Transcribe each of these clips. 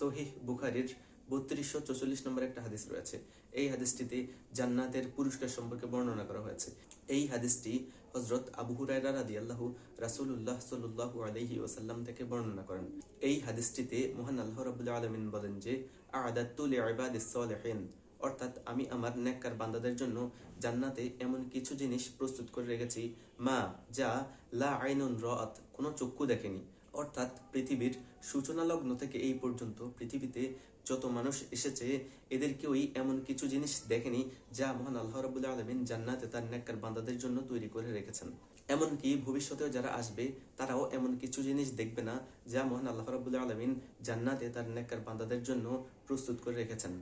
সহিহ বুখারীর 3244 নম্বর একটা হাদিস রয়েছে। এই হাদিসটিতে জান্নাতের পুরস্কার সম্পর্কে বর্ণনা করা হয়েছে। এই হাদিসটি হযরত আবু হুরায়রা রাদিয়াল্লাহু রাসূলুল্লাহ সাল্লাল্লাহু আলাইহি ওয়াসাল্লাম থেকে বর্ণনা করেন। এই হাদিসটিতে মহান আল্লাহ রাব্বুল আলামিন বলেন যে আ'আদাতু লিইবাদিস সালিহিন, অর্থাৎ আমি আমার নেককার বান্দাদের জন্য জান্নাতে এমন কিছু জিনিস প্রস্তুত করে রেখেছি মা যা লা আইনুন রাআত, কোনো চক্ষু দেখেনি। অর্থাৎ পৃথিবীর সূচনা লগ্ন থেকে এই পর্যন্ত পৃথিবীতে যত মানুষ এসেছে এদের কেউই এমন কিছু জিনিস দেখেনি যা মহান আল্লাহ রাব্বুল আলামিন জান্নাতে তার নেককার বান্দাদের জন্য তৈরি করে রেখেছেন। এমনকি ভবিষ্যতেও যারা আসবে তারাও এমন কিছু জিনিস দেখবে না যা মহান আল্লাহ রাব্বুল আলামিন জান্নাতে তার নেককার বান্দাদের জন্য প্রস্তুত করে রেখেছেন।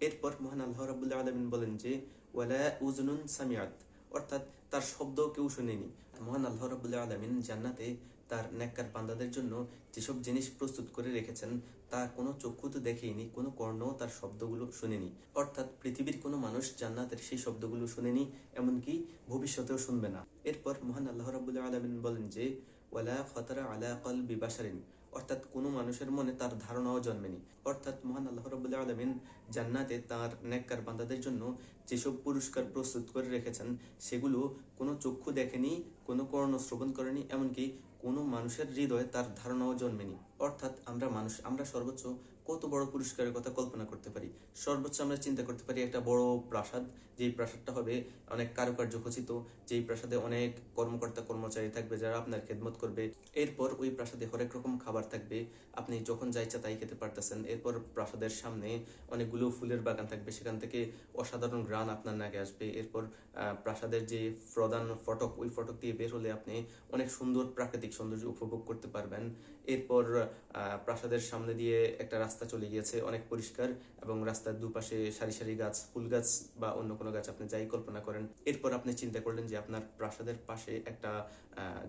এরপর মহান আল্লাহ রাব্বুল আলামিন বলেন যে ওয়ালা উযুনুন সামিআত, অর্থাৎ তার শব্দ কেউ শুনেনি। মহান আল্লাহ রাব্বুল আলামিন জান্নাতে তার নেককার বান্দাদের জন্য যেসব জিনিস প্রস্তুত করে রেখেছেন তা কোনো চক্ষু তো দেখেইনি, কোনো কর্ণও তার শব্দগুলো শুনেনি। অর্থাৎ পৃথিবীর কোনো মানুষ জান্নাতের সেই শব্দগুলো শুনেনি, এমনকি ভবিষ্যতেও শুনবে না। এরপর মহান আল্লাহ রাব্বুল আলামিন বলেন যে ওয়ালা খাতারা আলা কলবি বাশারিন, অর্থাৎ কোনো মানুষের মনে তার ধারণাও জন্মেনি। অর্থাৎ মহান আল্লাহ রাব্বুল আলামিন জান্নাতে তার নেককার বান্দাদের জন্য যেসব পুরস্কার প্রস্তুত করে রেখেছেন সেগুলো কোনো চক্ষু দেখেনি, কোনো কর্ণ শ্রবণ করেনি, এমনকি কোনো মানুষের হৃদয়ে তার ধারণাও জন্মেনি। অর্থাৎ আমরা সর্বোচ্চ কত বড় পুরস্কারের কথা কল্পনা করতে পারি। সর্বোচ্চ আমরা চিন্তা করতে পারি একটা বড় প্রাসাদ, যেই প্রাসাদটা হবে অনেক কারুকার্য খচিত, যেই প্রাসাদে অনেক কর্মকর্তা কর্মচারী থাকবে যারা আপনার খেদমত করবে। এরপর ওই প্রাসাদে হরেক রকম খাবার থাকবে, আপনি যখন যা ইচ্ছা তাই খেতে পারতেছেন। এরপর প্রাসাদের সামনে অনেকগুলো ফুলের বাগান থাকবে, সেখান থেকে অসাধারণ ঘ্রাণ আপনার নাকে আসবে। এরপর প্রাসাদের যে প্রধান ফটক, ওই ফটক দিয়ে বের হলে আপনি অনেক সুন্দর প্রাকৃতিক সৌন্দর্য উপভোগ করতে পারবেন। এরপর প্রাসাদের সামনে দিয়ে একটা রাস্তা চলে গিয়েছে, অনেক পরিষ্কার, এবং রাস্তার দুপাশে সারি সারি গাছ, ফুল গাছ বা অন্য কোনো গাছ আপনি যাই কল্পনা করেন। এরপর আপনি চিন্তা করলেন যে আপনার প্রাসাদের পাশে একটা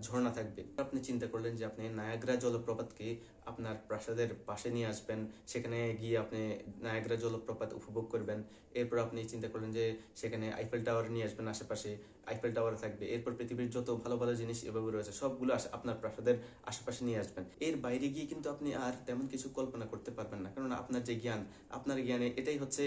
ঝর্ণা থাকবে। আপনি চিন্তা করলেন যে আপনি নায়াগ্রা জলপ্রপাতকে আপনার প্রাসাদের পাশে নিয়ে আসবেন, সেখানে গিয়ে আপনি নায়াগ্রা জলপ্রপাত উপভোগ করবেন। এরপর আপনি চিন্তা করলেন যে সেখানে আইফেল টাওয়ার নিয়ে আসবেন, আশেপাশে আইফেল টাওয়ার থাকবে। এরপর পৃথিবীর যত ভালো ভালো জিনিস এভাবে রয়েছে সবগুলো আপনার প্রাসাদের আশেপাশে নিয়ে আসবেন। এর বাইরে গিয়ে কিন্তু আপনি আর তেমন কিছু কল্পনা করতে পারবেন না, কারণ আপনার যে জ্ঞান, আপনার জ্ঞানে এটাই হচ্ছে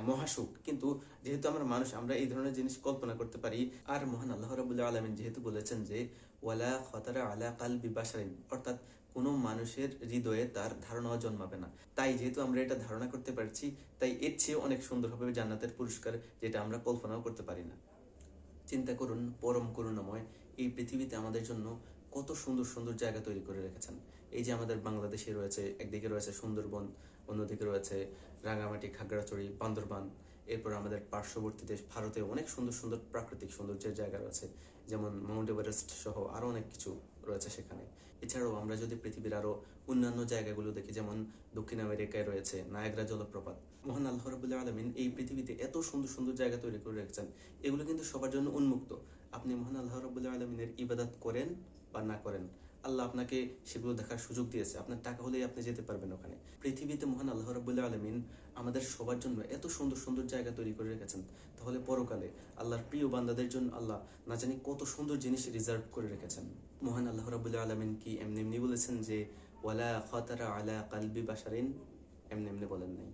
মহাসুখ। কিন্তু যেহেতু আমরা মানুষ, আমরা এই ধরনের জিনিস কল্পনা করতে পারি। আর মহান আল্লাহ রাব্বুল আলামিন যেহেতু বলেছেন যে ওয়ালা খাতারা আলা কালবি বাশারিন, অর্থাৎ কোনো মানুষের হৃদয়ে তার ধারণাও জন্মাবে না। তাই যেহেতু আমরা এটা ধারণা করতে পারছি, তাই এর চেয়ে অনেক সুন্দর হবে জান্নাতের পুরস্কার, যেটা আমরা কল্পনাও করতে পারি না। চিন্তা করুন, পরম করুণাময় এই পৃথিবীতে আমাদের জন্য কত সুন্দর সুন্দর জায়গা তৈরি করে রেখেছেন। এই যে আমাদের বাংলাদেশে রয়েছে, একদিকে রয়েছে সুন্দরবন, অন্যদিকে রয়েছে রাঙামাটি, খাগড়াছড়ি, বান্দরবান। এরপর আমাদের পার্শ্ববর্তী দেশ ভারতে অনেক সুন্দর সুন্দর প্রাকৃতিক সৌন্দর্যের জায়গা রয়েছে, যেমন মাউন্ট এভারেস্ট সহ আরো অনেক কিছু রয়েছে সেখানে। এছাড়াও আমরা যদি পৃথিবীর আরো অন্যান্য জায়গাগুলো দেখি, যেমন দক্ষিণ আমেরিকায় রয়েছে নায়াগ্রা জলপ্রপাত। মহান আল্লাহ রাব্বুল আলামিন এই পৃথিবীতে এত সুন্দর সুন্দর জায়গা তৈরি করে রেখেছেন, এগুলো কিন্তু সবার জন্য উন্মুক্ত। আপনি মহান আল্লাহ রাব্বুল আলামিনের ইবাদত করেন বা না করেন, আল্লাহ আপনাকে সেগুলো দেখার সুযোগ দিয়েছে। আপনার টাকা হলেই আপনি যেতে পারবেন ওখানে। পৃথিবীতে মহান আল্লাহ রাব্বুল আলামিন আমাদের সবার জন্য এত সুন্দর সুন্দর জায়গা তৈরি করে রেখেছেন, তাহলে পরকালে আল্লাহর প্রিয় বান্দাদের জন্য আল্লাহ না জানি কত সুন্দর জিনিস রিজার্ভ করে রেখেছেন। মহান আল্লাহ রাব্বুল আলামিন কি এমনি এমনি বলেছেন যে ওয়ালা খাতারা আলা কালবি বাশারিন? এমনি এমনি বলেন নাই।